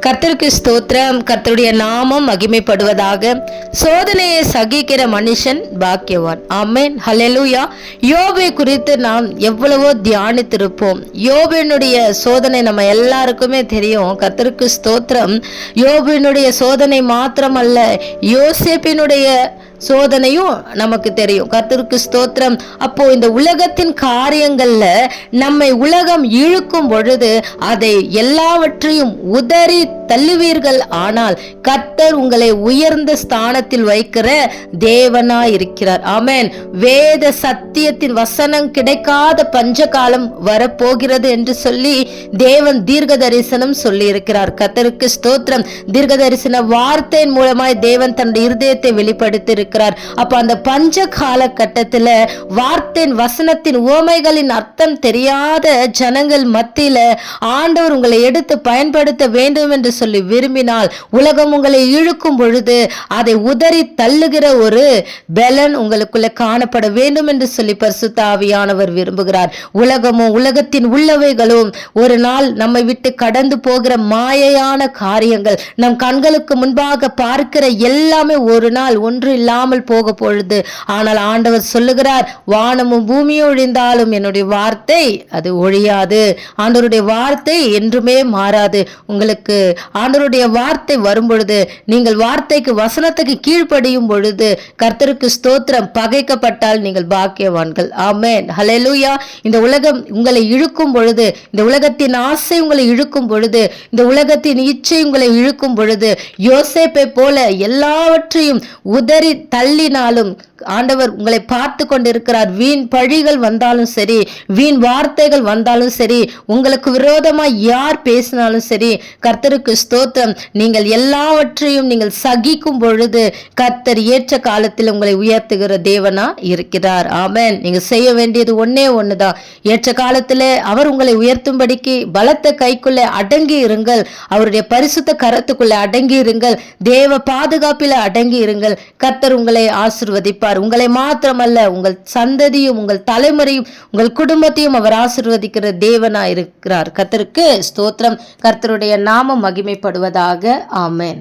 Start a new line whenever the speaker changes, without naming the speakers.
கர்த்தருக்கு ஸ்தோத்திரம். கர்த்தருடைய நாமம் மகிமைப்படுவதாக. சோதனையை சகிக்கிற மனுஷன் பாக்கியவான். ஆமென், ஹல்லேலூயா. யோபை குறித்து நாம் எவ்வளவோ தியானித்திருப்போம். யோபினுடைய சோதனை நம்ம எல்லாருக்குமே தெரியும். கர்த்தருக்கு ஸ்தோத்திரம். யோபினுடைய சோதனை மாத்திரமல்ல, யோசேப்பினுடைய சோதனையும் நமக்கு தெரியும். கர்த்தருக்கு ஸ்தோத்திரம். அப்போ இந்த உலகத்தின் காரியங்கள்ல நம்மை உலகம் இழுக்கும் பொழுது அதை எல்லாவற்றையும் உதறி தள்ளுவீர்கள். ஆனால் கர்த்தர் உங்களை உயர்ந்த ஸ்தானத்தில் வைக்கிற தேவனாய் இருக்கிறார். ஆமென். வேத சத்தியத்தின் வசனம் கிடைக்காத பஞ்ச காலம் வரப்போகிறது என்று சொல்லி தேவன் தீர்க்க தரிசனம் சொல்லி இருக்கிறார். கர்த்தருக்கு ஸ்தோத்திரம். தீர்க்க தரிசன வார்த்தையின் மூலமாய் தேவன் தன்னுடைய இருதயத்தை வெளிப்படுத்தி இருக்கிறார். அப்ப அந்த பஞ்ச காலகட்டத்தில் வார்த்தையின் வசனத்தின் உவமைகளின் அர்த்தம் தெரியாத ஜனங்கள் மத்தியில ஆண்டவர் உங்களை எடுத்து பயன்படுத்த வேண்டும் என்று சொல்லி விரும்பினால், உலகம் உங்களை இழுக்கும் பொழுது அதை உதறி தள்ளுகிற ஒரு பலன் உங்களுக்குள்ள காணப்பட வேண்டும் என்று சொல்லி பரிசுத்த ஆவியானவர் விரும்புகிறார். உலகமும் உலகத்தின் உள்ளவைகளும் ஒரு நாள் நம்மை விட்டு கடந்து போகிற மாயையான காரியங்கள், நம் கண்களுக்கு முன்பாக பார்க்கிற எல்லாமே ஒரு நாள் ஒன்று இல்லாமல் போக பொழுது. ஆனால் ஆண்டவர் சொல்லுகிறார், வானமும் பூமியும் ஒழிந்தாலும் என்னுடைய வார்த்தை அது ஒழியாது. ஆண்டவருடைய வார்த்தை என்றுமே மாறாது. உங்களுக்கு ஆண்டவருடைய வார்த்தை வரும் பொழுது, நீங்கள் வார்த்தைக்கு வசனத்துக்கு கீழ்ப்படியும் பொழுது, கர்த்தருக்கு ஸ்தோத்திரம், பகைக்கப்பட்டால் நீங்கள் பாக்கியவான்கள். ஆமென், ஹல்லேலூயா. இந்த உலகம் உங்களை இழுக்கும் பொழுது, இந்த உலகத்தின் ஆசை உங்களை இழுக்கும் பொழுது, இந்த உலகத்தின் இச்சை உங்களை இழுக்கும் பொழுது, யோசேப்பை போல எல்லாவற்றையும் உதறி தள்ளினாலும் ஆண்டவர் உங்களை பார்த்து கொண்டிருக்கிறார். வீண் பழிகள் வந்தாலும் சரி, வீண் வார்த்தைகள் வந்தாலும் சரி, உங்களுக்கு விரோதமாய் யார் பேசினாலும் சரி, கர்த்தருக்கு ஸ்தோத்திரம், நீங்கள் எல்லாவற்றையும் நீங்கள் சகிக்கும் பொழுது கர்த்தர் ஏற்ற காலத்தில் உங்களை உயர்த்துகிற தேவனா இருக்கிறார். ஆமென். நீங்க செய்ய வேண்டியது ஒன்னே ஒண்ணுதான். ஏற்ற காலத்தில் அவர் உங்களை உயர்த்தும்படிக்கு பலத்த கைக்குள்ளே அடங்கி இருங்கள். அவருடைய பரிசுத்த கரத்துக்குள்ள அடங்கி இருங்கள். தேவ பாதுகாப்பில் அடங்கி இருங்கள். கர்த்தர் உங்களை ஆசீர்வதிப்பார். உங்களை மாத்திரமல்ல, உங்கள் சந்ததியும் உங்கள் தலைமுறையும் உங்கள் குடும்பத்தையும் அவர் ஆசீர்வதிக்கிற தேவனாய் இருக்கிறார். கர்த்தருக்கு ஸ்தோத்திரம். கர்த்தருடைய நாமம் மகிமைப்படுவதாக. ஆமென்.